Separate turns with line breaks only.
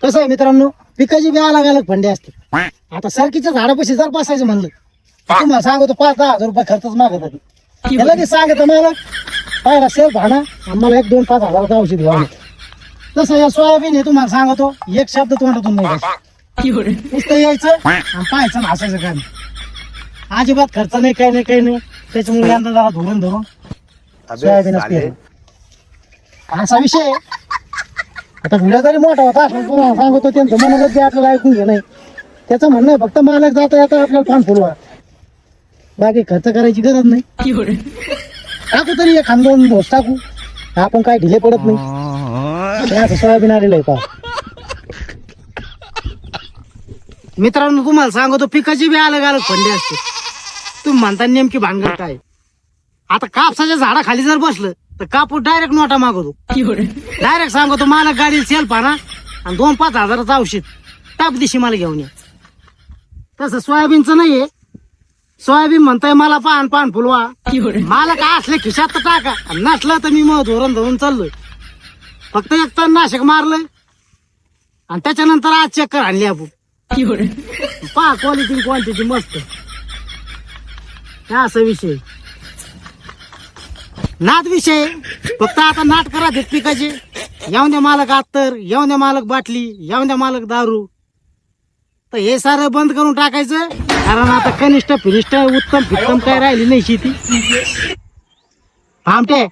कसं आहे मित्रांनो, पिकाची बी अलग अलग फंडे असते. आता सारखीच्या झाडापाशी जर बसायचं म्हणलं तर तुम्हाला सांगतो 5-10 हजार रुपये खर्चच मागत होती. त्याला की सांगत मला पायला सेल भाडा आम्हाला 1-2-5 हजाराचं औषध घ्यावं. तसं या सोयाबीन हे तुम्हाला सांगतो एक शब्द तोंडातून नाही जायचं. नुसतं यायचं आणि पाहायचं ना हसायचं काय नाही. अजिबात खर्च नाही, काही नाही, काही नाही. त्याच्यामुळे यंदा जरा धरून सोयाबीनच पेरलं. असा विषय आहे. आता व्हिडिओ जरी मोठा होता तुम्हाला सांगतो त्यांचं मनोगत बी आपल्याला ऐकून घे नाही. त्याचं म्हणणं आहे फक्त मालक जाता येता आपल्याला पान फुलवा, बाकी खर्च करायची गरज नाही. टाकू तरी एक 2 डोस टाकू, आपण काय ढिले पडत नाही. असं सोयाबीन आलेलं आहे का मित्रांनो. तुम्हाला सांगतो पिकाची बी अलग अलग फंडे असते. तुम्ही म्हणता नेमकी भानगड काय. आता कापसाच्या झाडाखाली जर बसलं तर कापूस डायरेक्ट नोटा मागवतो. डायरेक्ट सांगतो मला गाडी सेल पाना आणि 2-5 हजाराचं औषध टाप दिशी मला घेऊन या. तसं सोयाबीनचं नाहीये. सोयाबीन म्हणताय मला पान फुलवा, मला काय असले खिशात तर टाका, नसलं तर मी मग धरून चाललोय. फक्त एक तण नाशक मारलंय आणि त्याच्यानंतर आज चक्कर आणली आपण. पहा क्वालिटी क्वांटिटी मस्त. हा असा विषय नाद विषय. फक्त आता नाट करा देत पिकाचे. येऊन द्या मालक अत्तर, येऊन द्या मालक बाटली, येऊन द्या मालक दारू. तर हे सारं बंद करून टाकायचं. कारण आता कनिष्ठ फिनिष्ठ उत्तम फित्तम काय राहिली नाही शेती. आमटे